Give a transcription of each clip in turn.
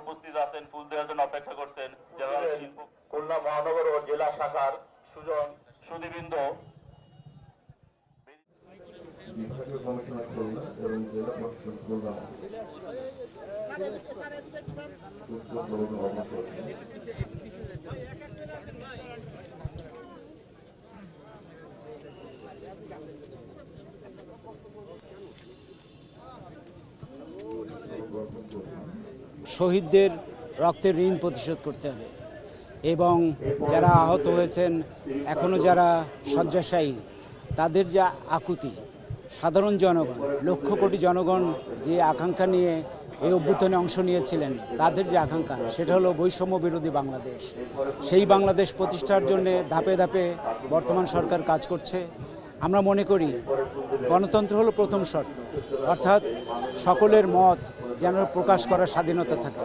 উপস্থিত আছেন, ফুল দেওয়ার জন্য অপেক্ষা করছেন যারা শিল্প খুলনা মহানগর ও জেলা শাখার সুধীবৃন্দ, বিভাগীয় কমিশনার খুলনা এবং জেলা প্রশাসক খুলনা শহীদদের রক্তের ঋণ পরিশোধ করতে হবে এবং যারা আহত হয়েছেন, এখনও যারা শয্যাশায়ী, তাদের যে আকুতি, সাধারণ জনগণ, লক্ষ কোটি জনগণ যে আকাঙ্ক্ষা নিয়ে এই অভ্যুত্থানে অংশ নিয়েছিলেন, তাদের যে আকাঙ্ক্ষা, সেটা হলো বৈষম্য বিরোধী বাংলাদেশ। সেই বাংলাদেশ প্রতিষ্ঠার জন্য ধাপে ধাপে বর্তমান সরকার কাজ করছে। আমরা মনে করি গণতন্ত্র হলো প্রথম শর্ত, অর্থাৎ সকলের মত যেন প্রকাশ করার স্বাধীনতা থাকে।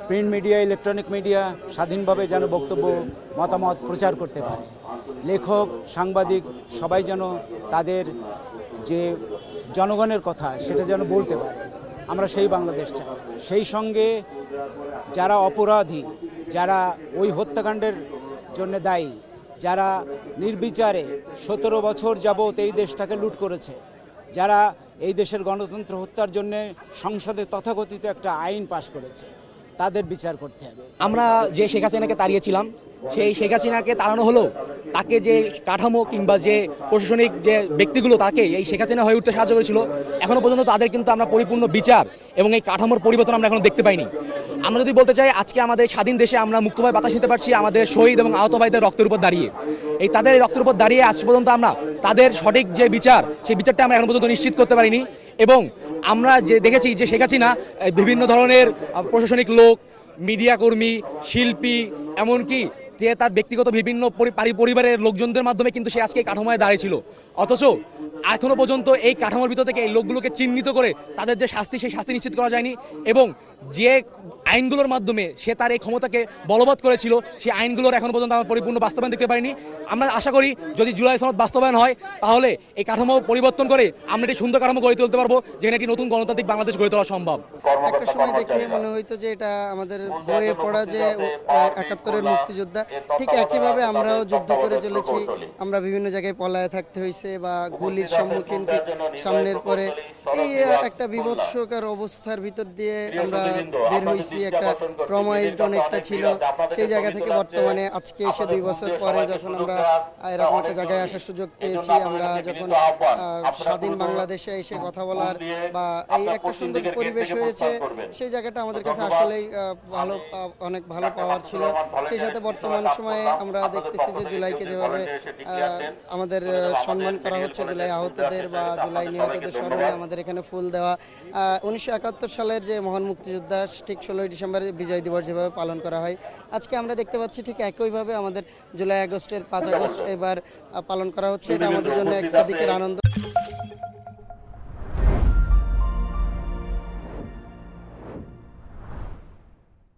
প্রিন্ট মিডিয়া, ইলেকট্রনিক মিডিয়া স্বাধীনভাবে যেন বক্তব্য, মতামত প্রচার করতে পারে। লেখক, সাংবাদিক সবাই যেন তাদের যে জনগণের কথা সেটা যেন বলতে পারে। আমরা সেই বাংলাদেশ চাই। সেই সঙ্গে যারা অপরাধী, যারা ওই হত্যাকাণ্ডের জন্য দায়ী, যারা নির্বিচারে 17 বছর যাবৎ এই দেশটাকে লুট করেছে, যারা এই দেশের গণতন্ত্র হত্যার জন্য সংসদে তথাকথিত একটা আইন পাশ করেছে, তাদের বিচার করতে হবে। আমরা যে শেখ হাসিনাকে তাড়িয়েছিলাম, সেই শেখ হাসিনাকে তাড়ানো হলো, তাকে যে কাঠামো কিংবা যে প্রশাসনিক যে ব্যক্তিগুলো তাকে এই শেখ হাসিনা হয়ে উঠতে সাহায্য করেছিল, এখনও পর্যন্ত তাদের কিন্তু আমরা পরিপূর্ণ বিচার এবং এই কাঠামোর পরিবর্তন আমরা এখনো দেখতে পাইনি। আমরা যদি বলতে চাই, আজকে আমাদের স্বাধীন দেশে আমরা মুক্তভাবে বাতাস নিতে পারছি আমাদের শহীদ এবং আহত ভাইদের রক্তের উপর দাঁড়িয়ে। এই তাদের রক্তের উপর দাঁড়িয়ে আজ পর্যন্ত আমরা তাদের সঠিক যে বিচার, সেই বিচারটা আমরা এখন পর্যন্ত নিশ্চিত করতে পারিনি। এবং আমরা যে দেখেছি যে শেখ হাসিনা বিভিন্ন ধরনের প্রশাসনিক লোক, মিডিয়া কর্মী, শিল্পী, এমনকি যে তার ব্যক্তিগত বিভিন্ন পরিবারের লোকজনদের মাধ্যমে কিন্তু সে আজকে কাঠামোয় দাঁড়িয়েছিল। অথচ এখনো পর্যন্ত এই কাঠামোর ভিতর থেকে এই লোকগুলোকে চিহ্নিত করে তাদের যে শাস্তি, সেই শাস্তি নিশ্চিত করা যায়নি। এবং যে আইনগুলোর মাধ্যমে সে তার এই ক্ষমতাকে বলবৎ করেছিল, সেই আইনগুলোর এখনো পর্যন্ত আমরা পরিপূর্ণ বাস্তবায়ন দেখতে পারিনি। আমরা আশা করি যদি জুলাই সনদ বাস্তবায়ন হয়, তাহলে এই কাঠামো পরিবর্তন করে আমরা একটি সুন্দর কাঠামো গড়ে তুলতে পারবো, যেখানে একটি নতুন গণতান্ত্রিক বাংলাদেশ গড়ে তোলা সম্ভব। একটা সময় দেখে মনে হইতো যে এটা আমাদের বইয়ে পড়া যে ৭১-এর মুক্তিযোদ্ধা, ঠিক একইভাবে আমরাও যুদ্ধ করে চলেছি। আমরা বিভিন্ন জায়গায় পলায়ে থাকতে হয়েছে বা গুলির সম্মুখীন, ঠিক সামনের পরে এই একটা বিভৎসকার অবস্থার ভিতর দিয়ে আমরা বের হয়েছি। একটা ট্রমাইজড অনেকটা ছিল। সেই জায়গা থেকে বর্তমানে আজকে এসে 2 বছর পরে যখন আমরা এরকম একটা জায়গায় আসার সুযোগ পেয়েছি, আমরা যখন স্বাধীন বাংলাদেশে এসে কথা বলার বা এই একটা সুন্দর পরিবেশ হয়েছে, সেই জায়গাটা আমাদের কাছে আসলেই অনেক ভালো পাওয়ার ছিল। সেই সাথে বর্তমান সময়ে আমরা দেখতেছি যে জুলাইকে যেভাবে আমাদের সম্মান করা হচ্ছে, জুলাই আহতদের বা জুলাই নিহতদের স্মরণে আমাদের এখানে ফুল দেওয়া, 1971 সালের যে মহান মুক্তিযোদ্ধা ঠিক 16ই ডিসেম্বরে বিজয় দিবস যেভাবে পালন করা হয়, আজকে আমরা দেখতে পাচ্ছি ঠিক একইভাবে আমাদের জুলাই আগস্টের 5 আগস্ট এবার পালন করা হচ্ছে। এটা আমাদের জন্য একটা দিকের আনন্দ।